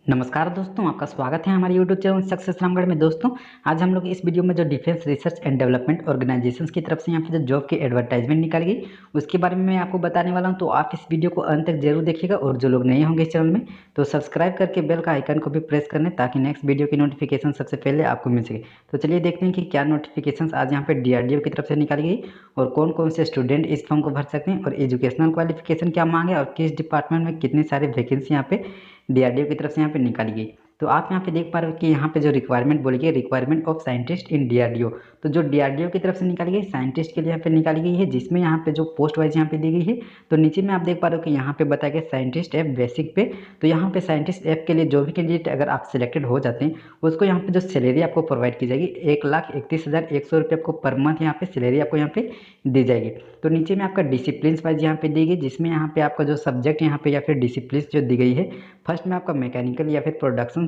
नमस्कार दोस्तों, आपका स्वागत है हमारे यूट्यूब चैनल सक्सेस रामगढ़ में। दोस्तों, आज हम लोग इस वीडियो में जो defence research and development organisations की तरफ से यहाँ पे जो जॉब की एडवर्टाइजमेंट निकाली गई उसके बारे में मैं आपको बताने वाला हूं। तो आप इस वीडियो को अंत तक जरूर देखिएगा और जो लोग नए होंगे इस चैनल में तो सब्सक्राइब करके बेल का आइकन को भी प्रेस कर लें ताकि नेक्स्ट वीडियो की नोटिफिकेशन सबसे पहले आपको मिल सके। तो चलिए देखते हैं कि क्या नोटिफिकेशन आज यहाँ पे DRDO की तरफ से निकाली गई और कौन कौन से स्टूडेंट इस फॉर्म को भर सकते हैं और एजुकेशनल क्वालिफिकेशन क्या मांगे और किस डिपार्टमेंट में कितने सारे वैकेंसी यहाँ पे DRDO की तरफ से यहाँ पे निकाली गई। तो आप यहाँ पे देख पा रहे हो कि यहाँ पे जो रिक्वायरमेंट बोली गई, requirement of scientist in DRDO। तो जो DRDO की तरफ से निकाली गई साइंटिस्ट के लिए यहाँ पे निकाली गई है, जिसमें यहाँ पे जो पोस्ट वाइज यहाँ पे दी गई है। तो नीचे में आप देख पा रहे हो कि यहाँ पे बताया गया साइंटिस्ट एफ बेसिक पे। तो यहाँ पे साइंटिस्ट एफ के लिए जो भी कैंडिडेट अगर आप सिलेक्टेड हो जाते हैं उसको यहाँ पे जो सैलरी आपको प्रोवाइड की जाएगी 1,31,100 रुपये आपको पर मंथ यहाँ पे सैलरी आपको यहाँ पे दी जाएगी। तो नीचे में आपका डिसिप्लिन वाइज यहाँ पे दी गई, जिसमें यहाँ पे आपका जो सब्जेक्ट यहाँ पे या फिर डिसिप्लिन जो दी गई है, फर्स्ट में आपका मैकेनिकल या फिर प्रोडक्शन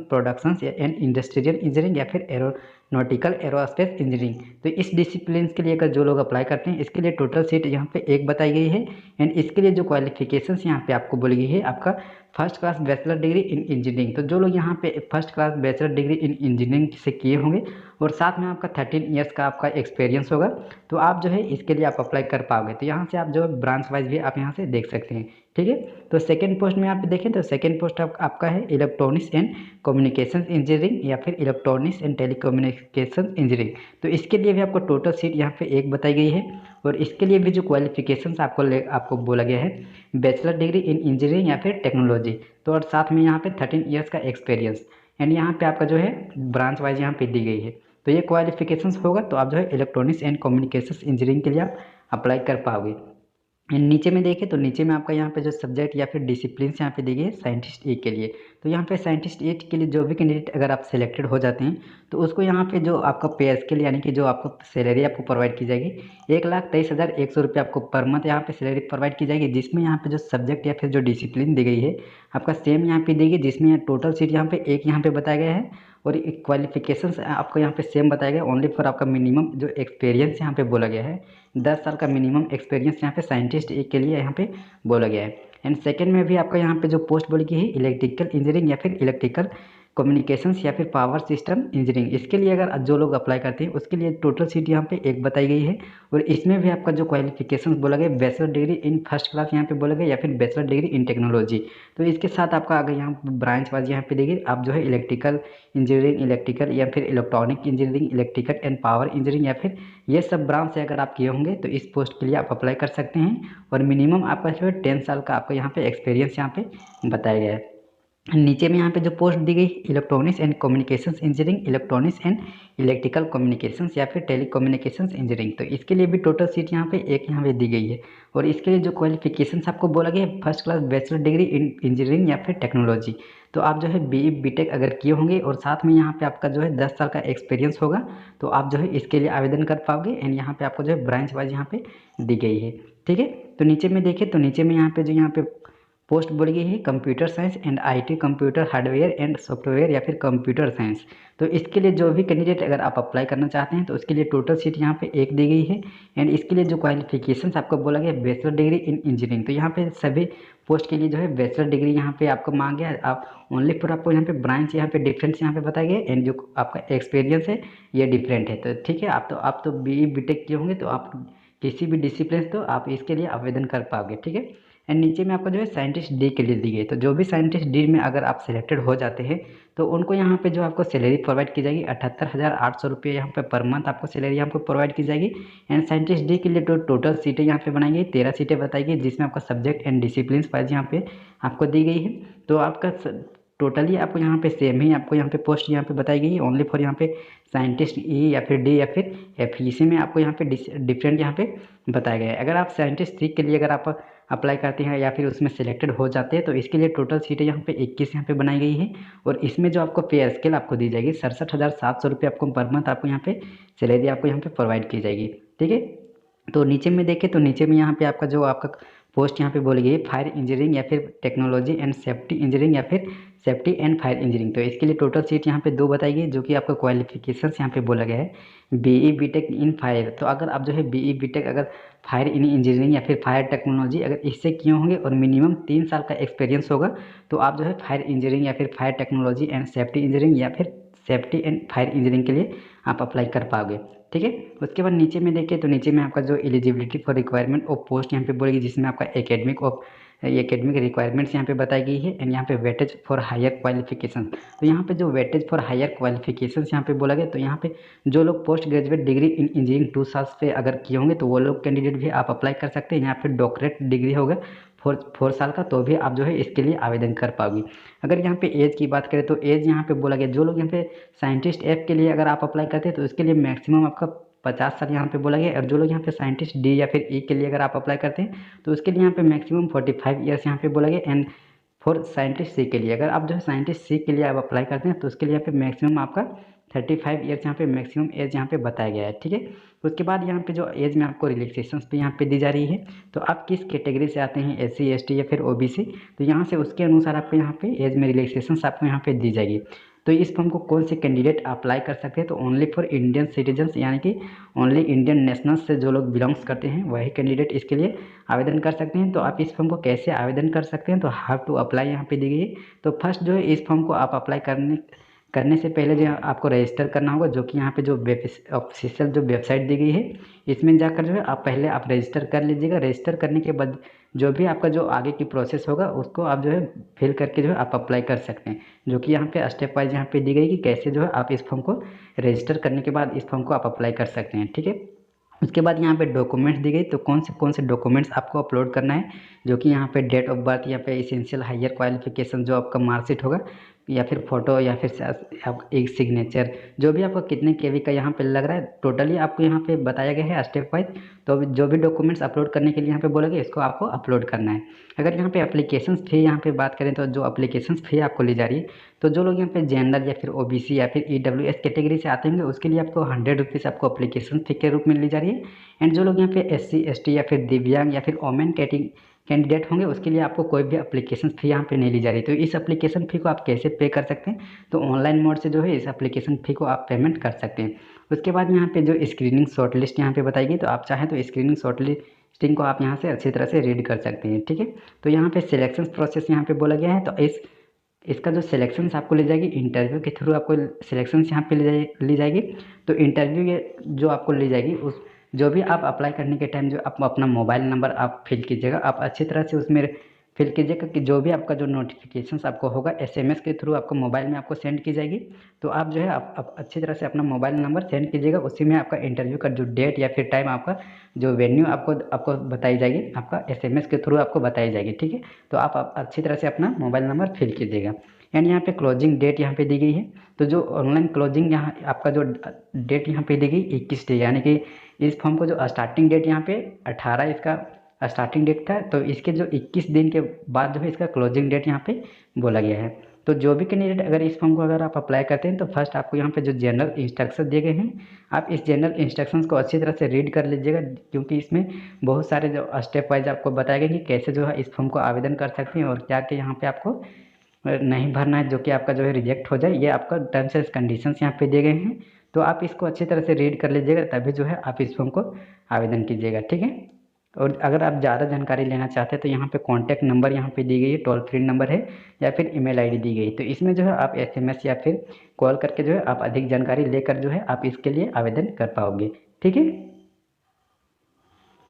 एंड इंडस्ट्रियल इंजीनियरिंग या फिर एरोनॉटिकल एरोस्पेस इंजीनियरिंग। तो इस डिसिप्लिन के लिए अगर जो लोग अप्लाई करते हैं इसके लिए टोटल सीट यहाँ पे एक बताई गई है। एंड इसके लिए जो क्वालिफिकेशंस यहाँ पे आपको बोली गई है, आपका first class bachelor degree in engineering. तो जो लोग यहाँ पे first class bachelor degree in engineering से किए होंगे और साथ में आपका 13 ईयर्स का आपका एक्सपीरियंस होगा तो आप जो है इसके लिए आप अप्लाई कर पाओगे। तो यहाँ से आप जो ब्रांच वाइज भी आप यहाँ से देख सकते हैं, ठीक है। तो सेकंड पोस्ट में आप देखें तो सेकंड पोस्ट आपका है इलेक्ट्रॉनिक्स एंड कम्युनिकेशन इंजीनियरिंग या फिर इलेक्ट्रॉनिक्स एंड टेलीकम्युनिकेशन इंजीनियरिंग। तो इसके लिए भी आपको टोटल सीट यहाँ पे एक बताई गई है और इसके लिए भी जो क्वालिफिकेशंस आपको बोला गया है बैचलर डिग्री इन इंजीनियरिंग या फिर टेक्नोलॉजी। तो और साथ में यहाँ पे 13 ईयर्स का एक्सपीरियंस एंड यहाँ पे आपका जो है ब्रांच वाइज यहाँ पे दी गई है। तो ये क्वालिफिकेशंस होगा तो आप जो है इलेक्ट्रॉनिक्स एंड कम्युनिकेशन इंजीनियरिंग के लिए आप अप्लाई कर पाओगे। नीचे में देखें तो नीचे में आपका यहाँ पे जो सब्जेक्ट या फिर डिसिप्लिन यहाँ पे दी गई है साइंटिस्ट ए के लिए। तो यहाँ पे साइंटिस्ट ए के लिए जो भी कैंडिडेट अगर आप सिलेक्टेड हो जाते हैं तो उसको यहाँ पे जो आपका पे स्केल यानी कि जो आपको सैलरी आपको प्रोवाइड की जाएगी 1,23,100 रुपये आपको पर मंथ यहाँ पे सैलरी प्रोवाइड की जाएगी, जिसमें यहाँ पे जो सब्जेक्ट या फिर जो डिसिप्लिन दी गई है आपका सेम यहाँ पे दी गई, जिसमें टोटल सीट यहाँ पे एक यहाँ पे बताया गया है और एक क्वालिफिकेशंस आपको यहाँ पे सेम बताया गया ओनली फॉर आपका मिनिमम जो एक्सपीरियंस यहाँ पे बोला गया है 10 साल का मिनिमम एक्सपीरियंस यहाँ पे साइंटिस्ट एक के लिए यहाँ पे बोला गया है। एंड सेकंड में भी आपका यहाँ पे जो पोस्ट बोली गई है इलेक्ट्रिकल इंजीनियरिंग या फिर इलेक्ट्रिकल कम्युनिकेशंस या फिर पावर सिस्टम इंजीनियरिंग। इसके लिए अगर जो लोग अप्लाई करते हैं उसके लिए टोटल सीट यहाँ पे एक बताई गई है और इसमें भी आपका जो क्वालिफिकेशन बोला गया bachelor degree in first class यहाँ पे बोला गया या फिर बैचलर डिग्री इन टेक्नोलॉजी। तो इसके साथ आपका अगर यहाँ ब्रांच वाइज यहाँ पे देखिए आप जो है इलेक्ट्रिकल इंजीनियरिंग, इलेक्ट्रिकल या फिर electronic engineering, electrical and power engineering या फिर ये सब ब्रांच से अगर आप किए होंगे तो इस पोस्ट के लिए आप अप्लाई कर सकते हैं और मिनिमम आपका जो है 10 साल का आपका यहाँ पे एक्सपीरियंस यहाँ पे बताया गया है। नीचे में यहाँ पे जो पोस्ट दी गई electronics and communications engineering, electronics and electrical communications या फिर टेलीकम्युनिकेशंस इंजीनियरिंग। तो इसके लिए भी टोटल सीट यहाँ पे एक यहाँ पे दी गई है और इसके लिए जो क्वालिफिकेशंस आपको बोला गया है first class bachelor degree in engineering या फिर टेक्नोलॉजी। तो आप जो है BE BTech अगर किए होंगे और साथ में यहाँ पे आपका जो है 10 साल का एक्सपीरियंस होगा तो आप जो है इसके लिए आवेदन कर पाओगे। एंड यहाँ पे आपको जो है ब्रांच वाइज यहाँ पे दी गई है, ठीक है। तो नीचे में देखें तो नीचे में यहाँ पे जो यहाँ पे पोस्ट बोली गई है computer science and IT, computer hardware and software या फिर कंप्यूटर साइंस। तो इसके लिए जो भी कैंडिडेट अगर आप अप्लाई करना चाहते हैं तो उसके लिए टोटल सीट यहाँ पे एक दी गई है। एंड इसके लिए जो क्वालिफिकेशंस आपको बोला गया बैचलर डिग्री इन इंजीनियरिंग। तो यहाँ पे सभी पोस्ट के लिए जो है बैचलर डिग्री यहाँ पे आपको मांग गया है। आप ओनली फॉर आपको यहाँ पे ब्रांच यहाँ पे डिफरेंस यहाँ पे बताया गया एंड जो आपका एक्सपीरियंस है ये डिफरेंट है। तो ठीक है, आप तो BE BTech किए होंगे तो आप किसी भी डिसिप्लिन तो आप इसके लिए आवेदन कर पाओगे, ठीक है। एंड नीचे में आपको जो है साइंटिस्ट डी के लिए दी गई। तो जो भी साइंटिस्ट डी में अगर आप सिलेक्टेड हो जाते हैं तो उनको यहाँ पे जो आपको सैलरी प्रोवाइड की जाएगी 78,800 रुपये यहाँ पे पर मंथ आपको सैलरी यहाँ पे प्रोवाइड की जाएगी। एंड साइंटिस्ट डी के लिए टोटल सीटें यहाँ पे बनाई गई 13 सीटें बताई गई, जिसमें आपका सब्जेक्ट एंड डिसिप्लिन वाइज यहाँ पे आपको दी गई है। तो आपका टोटली आपको यहाँ पे सेम ही आपको यहाँ पे पोस्ट यहाँ पे बताई गई है ओनली फॉर यहाँ पे साइंटिस्ट E या फिर D या फिर F, इसी में आपको यहाँ पे डिफरेंट यहाँ पे बताया गया है। अगर आप साइंटिस्ट सी के लिए अगर आप अप्लाई करते हैं या फिर उसमें सिलेक्टेड हो जाते हैं तो इसके लिए टोटल सीटें यहाँ पे 21 यहाँ पे बनाई गई है और इसमें जो आपको पे स्केल आपको दी जाएगी 67,700 रुपये आपको पर मंथ आपको यहाँ पे सैलरी आपको यहाँ पे प्रोवाइड की जाएगी, ठीक है। तो नीचे में देखें तो नीचे में यहाँ पे आपका जो आपका पोस्ट यहाँ पे बोली गई है फायर इंजीनियरिंग या फिर टेक्नोलॉजी एंड सेफ्टी इंजीनियरिंग या फिर सेफ्टी एंड फायर इंजीनियरिंग। तो इसके लिए टोटल सीट यहाँ पे 2 बताई गई, जो कि आपका क्वालिफिकेशंस यहाँ पे बोला गया है बीई बीटेक इन फायर। तो अगर आप जो है बीई बीटेक अगर फायर इन इंजीनियरिंग या फिर फायर टेक्नोलॉजी अगर इससे किए होंगे और मिनिमम 3 साल का एक्सपीरियंस होगा, तो आप जो है फायर इंजीनियरिंग या फिर fire technology and safety engineering या फिर सेफ्टी एंड फायर इंजीनियरिंग के लिए आप अप्लाई कर पाओगे। ठीक है, उसके बाद नीचे में देखिए तो नीचे में आपका जो eligibility for requirement of post यहाँ पे बोलेगी, जिसमें आपका एकेडमिक रिक्वायरमेंट्स यहाँ पे बताई गई है एंड यहाँ पे वेटेज फॉर हायर क्वालिफिकेशन। तो यहाँ पे जो वेटेज फॉर हायर क्वालिफिकेशन यहाँ पे बोला गया, तो यहाँ पे जो लोग post graduate degree in engineering 2 साल पे अगर किए होंगे तो वो लोग कैंडिडेट भी आप अप्लाई कर सकते हैं। यहाँ पे डॉक्टरेट डिग्री होगा 4 साल का, तो भी आप जो है इसके लिए आवेदन कर पाओगे। अगर यहाँ पे एज की बात करें तो एज यहाँ पे बोला गया, जो लोग यहाँ पे साइंटिस्ट एफ के लिए अगर आप अप्लाई करते हैं तो इसके लिए मैक्सिमम आपका 50 साल यहाँ पे बोला गया। और जो लोग यहाँ पे साइंटिस्ट डी या फिर ई के लिए अगर आप अप्लाई करते हैं तो उसके लिए यहाँ पे मैक्सिमम 45 ईयर्स यहाँ पे बोला गया। एंड फॉर साइंटिस्ट सी के लिए अगर आप जो है साइंटिस्ट सी के लिए आप अप्लाई करते हैं तो उसके लिए यहाँ पे मैक्सिमम आपका 35 ईयर्स यहाँ पे मैक्सिमम एज यहाँ पे बताया गया है। ठीक है, उसके बाद यहाँ पे जो एज में आपको रिलैक्सेशन भी यहाँ पे दी जा रही है, तो आप किस कैटेगरी से आते हैं, SC ST या फिर OBC, तो यहाँ से उसके अनुसार आपको यहाँ पे एज में रिलैक्सेशन आपको यहाँ पे दी जाएगी। तो इस फॉर्म को कौन से कैंडिडेट अप्लाई कर सकते हैं, तो ओनली फॉर इंडियन सिटीजन्स, यानी कि ओनली इंडियन नेशनल्स से जो लोग बिलोंग्स करते हैं वही कैंडिडेट इसके लिए आवेदन कर सकते हैं। तो आप इस फॉर्म को कैसे आवेदन कर सकते हैं, तो हाउ टू अप्लाई यहाँ पे दी गई है। तो फर्स्ट जो है इस फॉर्म को आप अप्लाई करने से पहले जो आपको रजिस्टर करना होगा, जो कि यहाँ पे जो ऑफिशियल जो वेबसाइट दी गई है इसमें जाकर जो है आप पहले आप रजिस्टर कर लीजिएगा। रजिस्टर करने के बाद जो भी आपका जो आगे की प्रोसेस होगा उसको आप जो है फिल करके जो है आप अप्लाई कर सकते हैं, जो कि यहाँ पे स्टेप वाइज यहाँ पे दी गई कि कैसे जो है आप इस फॉर्म को रजिस्टर करने के बाद इस फॉर्म को आप अप्लाई कर सकते हैं। ठीक है, उसके बाद यहाँ पे डॉक्यूमेंट्स दी गई, तो कौन से डॉक्यूमेंट्स आपको अपलोड करना है, जो कि यहाँ पे डेट ऑफ बर्थ या पे इसेंशियल हायर क्वालिफिकेशन जो आपका मार्कशीट होगा, या फिर फ़ोटो या फिर आप एक सिग्नेचर, जो भी आपको कितने केवी का यहाँ पे लग रहा है टोटली आपको यहाँ पे बताया गया है स्टेप वाइज। तो जो भी डॉक्यूमेंट्स अपलोड करने के लिए यहाँ पे बोला गया इसको आपको अपलोड करना है। अगर यहाँ पे एप्लीकेशन फ़ी यहाँ पे बात करें तो जो एप्लीकेशन फ़ी आपको ली जा रही है, तो जो लोग यहाँ पे जनरल या फिर OBC या फिर EWS कैटेगरी से आते होंगे उसके लिए आपको 100 रुपीज़ आपको एप्लीकेशन फ़ी के रूप में ली जा रही है। एंड जो लोग यहाँ पे SC ST या फिर दिव्यांग या फिर वोमेन कैंडिडेट होंगे उसके लिए आपको कोई भी एप्लीकेशन फ़ी यहाँ पे नहीं ली जा रही। तो इस एप्लीकेशन फ़ी को आप कैसे पे कर सकते हैं, तो ऑनलाइन मोड से जो है इस एप्लीकेशन फ़ी को आप पेमेंट कर सकते हैं। उसके बाद यहाँ पे जो स्क्रीनिंग शॉर्ट लिस्ट यहाँ पे बताएगी, तो आप चाहें तो स्क्रीनिंग शॉर्ट लिस्टिंग को आप यहाँ से अच्छी तरह से रीड कर सकते हैं। ठीक है, तो यहाँ पे सिलेक्शन प्रोसेस यहाँ पे बोला गया है, तो इसका जो सिलेक्शंस आपको ले जाएगी इंटरव्यू के थ्रू, आपको सिलेक्शंस यहाँ पे ली जाएगी। तो इंटरव्यू ये जो आपको ली जाएगी उस जो भी आप अप्लाई करने के टाइम जो आप अपना मोबाइल नंबर आप फिल कीजिएगा, आप अच्छी तरह से उसमें फिल कीजिएगा कि जो भी आपका जो नोटिफिकेशंस आपको होगा SMS के थ्रू आपको मोबाइल में आपको सेंड की जाएगी। तो आप जो है आप अच्छी तरह से अपना मोबाइल नंबर सेंड कीजिएगा, उसी में आपका इंटरव्यू का जो डेट या फिर टाइम आपका जो वेन्यू आपको बताई जाएगी, आपका SMS के थ्रू आपको बताई जाएगी। ठीक है, तो आप अच्छी तरह से अपना मोबाइल नंबर फिल कीजिएगा। एंड यहाँ पे क्लोजिंग डेट यहाँ पे दी गई है, तो जो ऑनलाइन क्लोजिंग यहाँ आपका जो डेट यहाँ पे दी गई 21 डे, यानी कि इस फॉर्म को जो स्टार्टिंग डेट यहाँ पे 18 इसका स्टार्टिंग डेट था, तो इसके जो 21 दिन के बाद जो है इसका क्लोजिंग डेट यहाँ पे बोला गया है। तो जो भी कैंडिडेट अगर इस फॉर्म को अगर आप अप्लाई करते हैं तो फर्स्ट आपको यहाँ पे जो जनरल इंस्ट्रक्शन दिए गए हैं, आप इस जनरल इंस्ट्रक्शंस को अच्छी तरह से रीड कर लीजिएगा, क्योंकि इसमें बहुत सारे जो स्टेप वाइज आपको बताया गया कि कैसे जो है इस फॉर्म को आवेदन कर सकते हैं और क्या क्या यहाँ पे आपको नहीं भरना है, जो कि आपका जो है रिजेक्ट हो जाए। ये आपका टर्म्स एंड कंडीशंस यहाँ पे दिए गए हैं, तो आप इसको अच्छी तरह से रीड कर लीजिएगा, तभी जो है आप इस फॉर्म को आवेदन कीजिएगा। ठीक है, और अगर आप ज़्यादा जानकारी लेना चाहते हैं तो यहाँ पे कॉन्टैक्ट नंबर यहाँ पे दी गई है, टोल फ्री नंबर है, या फिर email ID दी गई। तो इसमें जो है आप SMS या फिर कॉल करके जो है आप अधिक जानकारी लेकर जो है आप इसके लिए आवेदन कर पाओगे। ठीक है।